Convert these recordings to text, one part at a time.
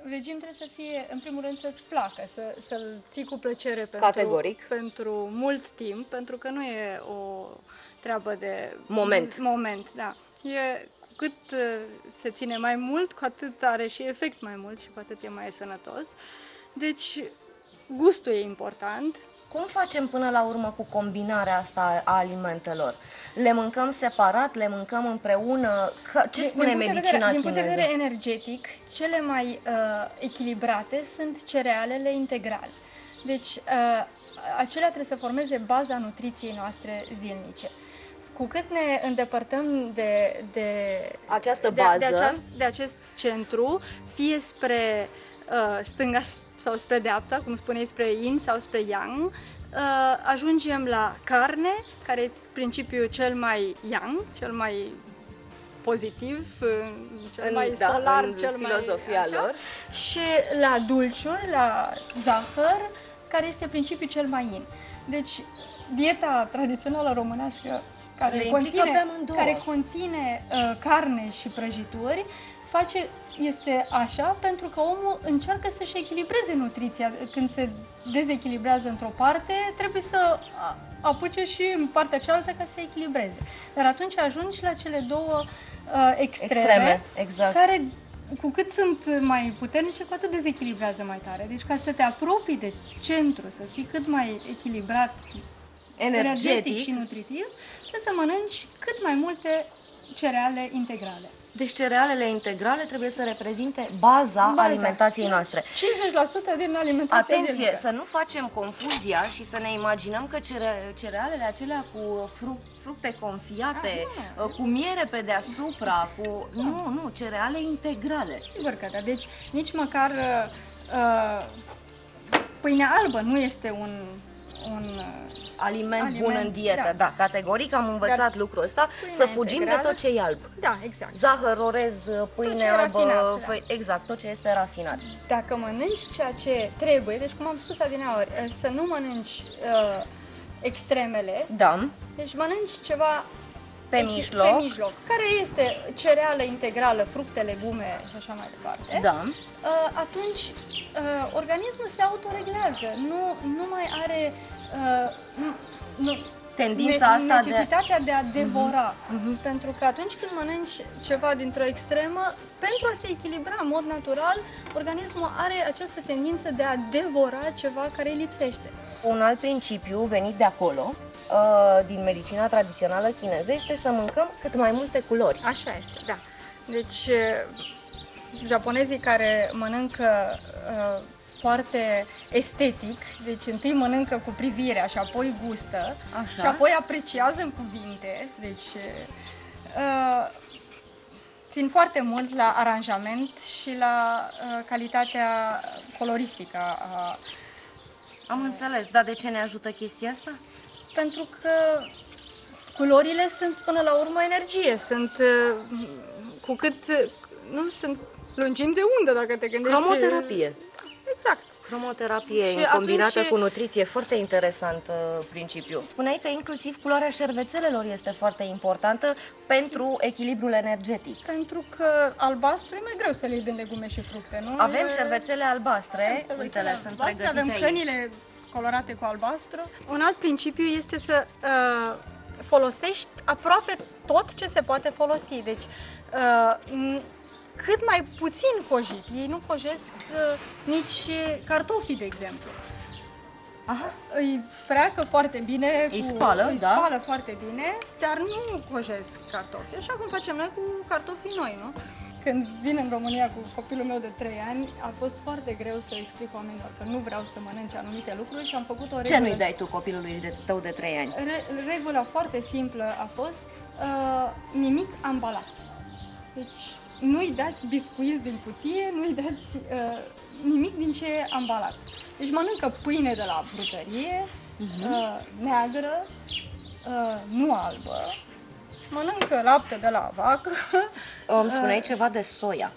regim trebuie să fie, în primul rând, să-ți placă, să-l ții cu plăcere Categoric. pentru mult timp, pentru că nu e o treabă de moment, da. E cu cât se ține mai mult, cu atât are și efect mai mult și cu atât e mai sănătos. Deci, gustul e important. Cum facem până la urmă cu combinarea asta a alimentelor? Le mâncăm separat, le mâncăm împreună? Ce spune medicina Din punct de chineză? vedere energetic, cele mai echilibrate sunt cerealele integrale. Deci, acelea trebuie să formeze baza nutriției noastre zilnice. Cu cât ne îndepărtăm de această bază, de acest centru, fie spre stânga sau spre dreapta, cum spuneai, spre yin sau spre yang, ajungem la carne, care e principiul cel mai yang, cel mai pozitiv, cel mai solar, în cel filozofia mai lor. Și la dulciuri, la zahăr, care este principiul cel mai yin. Deci, dieta tradițională românească care conține carne și prăjituri, este așa pentru că omul încearcă să-și echilibreze nutriția. Când se dezechilibrează într-o parte, trebuie să apuce și în partea cealaltă ca să echilibreze. Dar atunci ajungi la cele două extreme, exact. Care, cu cât sunt mai puternice, cu atât dezechilibrează mai tare. Deci ca să te apropii de centru, să fii cât mai echilibrat, energetic și nutritiv, trebuie să mănânci cât mai multe cereale integrale. Deci cerealele integrale trebuie să reprezinte baza alimentației noastre. 50% din alimentația Atenție, zilnică. să nu facem confuzia și să ne imaginăm că cerealele acelea cu fructe confiate, cu miere pe deasupra, Nu, cereale integrale. Sigur că da. Deci nici măcar pâinea albă nu este un aliment bun în dietă, da. Categoric am învățat lucrul ăsta, să fugim de tot ce e alb. Da, exact. Zahăr, orez, pâine albă, exact, tot ce este rafinat. Dacă mănânci ceea ce trebuie, deci cum am spus adineauri, să nu mănânci extremele, deci mănânci ceva pe mijloc, care este cereală integrală, fructe, legume și așa mai departe, atunci organismul se autoreglează, nu mai are tendința asta necesitatea de a devora. Pentru că atunci când mănânci ceva dintr-o extremă, pentru a se echilibra în mod natural, organismul are această tendință de a devora ceva care îi lipsește. Un alt principiu venit de acolo, din medicina tradițională chineză, este să mâncăm cât mai multe culori. Așa este, da. Deci, japonezii care mănâncă foarte estetic, deci întâi mănâncă cu privirea și apoi gustă, și apoi apreciază în cuvinte, deci țin foarte mult la aranjament și la calitatea coloristică. Am înțeles, dar de ce ne ajută chestia asta? Pentru că culorile sunt până la urmă energie, sunt cu cât sunt lungimi de undă, dacă te gândești. Cromoterapie. Exact. Cromoterapie combinată cu nutriție, foarte interesant principiu. Spuneai că inclusiv culoarea șervețelelor este foarte importantă pentru echilibrul energetic. Pentru că albastru e mai greu să le iei din legume și fructe, nu? Avem șervețele albastre, uite-le, sunt pregătite avem aici. cănile colorate cu albastru. Un alt principiu este să folosești aproape tot ce se poate folosi. Deci, cât mai puțin cojit. Ei nu cojesc nici cartofii, de exemplu. Îi freacă foarte bine, îi spală foarte bine, dar nu cojesc cartofi. Așa cum facem noi cu cartofii noi, nu? Când vin în România cu copilul meu de 3 ani, a fost foarte greu să explic oamenilor că nu vreau să mănânce anumite lucruri și am făcut o regulă. Ce nu-i dai tu copilului tău de 3 ani? Regula foarte simplă a fost nimic ambalat. Deci nu-i dați biscuiți din cutie, nu-i dați nimic din ce e ambalat. Deci mănâncă pâine de la brutărie, neagră, nu albă, mănâncă lapte de la vacă. Îmi spuneai ceva de soia.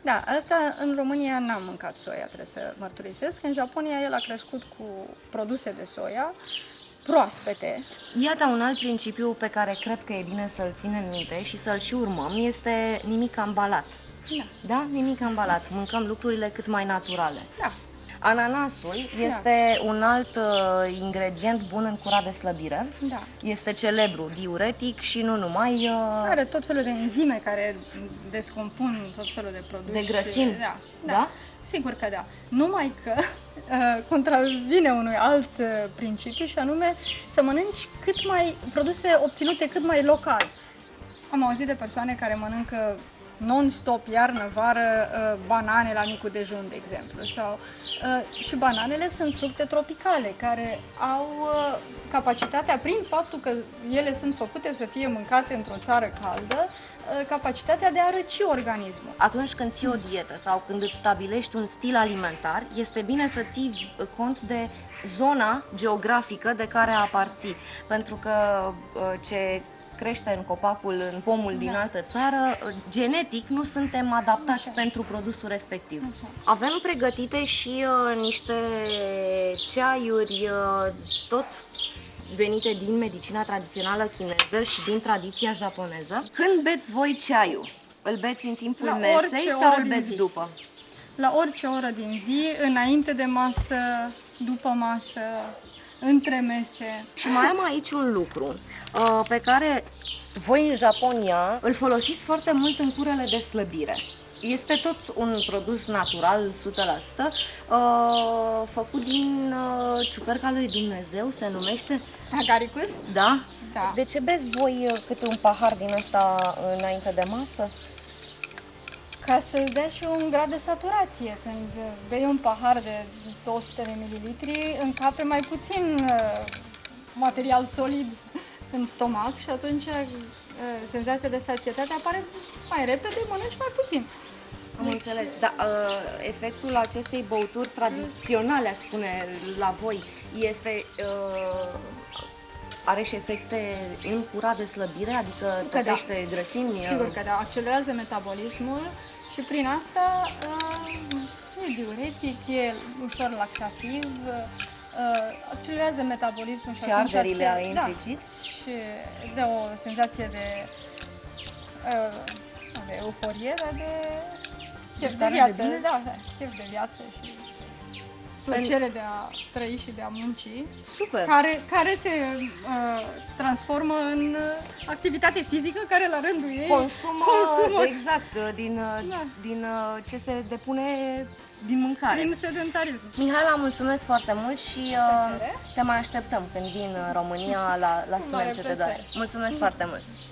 Da, asta în România n-am mâncat soia, trebuie să mărturisesc. În Japonia el a crescut cu produse de soia proaspete. Iată un alt principiu pe care cred că e bine să-l ținem minte și să-l și urmăm, este nimic ambalat. Da. Da? Nimic ambalat. Mâncăm lucrurile cât mai naturale. Da. Ananasul este un alt ingredient bun în cura de slăbire. Da. Este celebru, diuretic și nu numai. Are tot felul de enzime care descompun tot felul de produse. De grăsimi. Da. Da? Sigur că da. Numai că contravine unui alt principiu și anume să mănânci produse obținute cât mai local. Am auzit de persoane care mănâncă non-stop, iarnă-vară, banane la micul dejun, de exemplu. Și bananele sunt fructe tropicale care au capacitatea, prin faptul că ele sunt făcute să fie mâncate într-o țară caldă, capacitatea de a răci organismul. Atunci când ții o dietă sau când îți stabilești un stil alimentar, este bine să ții cont de zona geografică de care aparții. Pentru că ce crește în pomul din altă țară, genetic nu suntem adaptați pentru produsul respectiv. Avem pregătite și niște ceaiuri tot venite din medicina tradițională chineză și din tradiția japoneză. Când beți voi ceaiul? Îl beți în timpul mesei sau îl beți după? La orice oră din zi, înainte de masă, după masă, între mese. Și mai am aici un lucru pe care voi în Japonia îl folosiți foarte mult în curele de slăbire. Este tot un produs natural, 100%, făcut din ciuperca lui Dumnezeu, se numește Agaricus? Da? Da. De ce beți voi câte un pahar din ăsta înainte de masă? Ca să dea și un grad de saturație. Când bei un pahar de 200 de mililitri, încape mai puțin material solid în stomac și atunci senzația de sațietate apare mai repede, mănânci mai puțin. Am înțeles, dar efectul acestei băuturi tradiționale, aș spune, la voi, are și efecte în cura de slăbire, adică tătește grăsimi? Sigur că da, accelerează metabolismul și prin asta e diuretic, e ușor laxativ, accelerează metabolismul și arderile implicit. Și dă o senzație de euforie, dar de chef de viață. Chef de viață și plăcere de a trăi și de a munci. Super! Care se transformă în activitate fizică care la rândul ei consumă exact din ce se depune din mâncare. Prin sedentarism. Mihaela, mulțumesc foarte mult și te mai așteptăm când vin în România la Spune ce te doare. Mulțumesc foarte mult!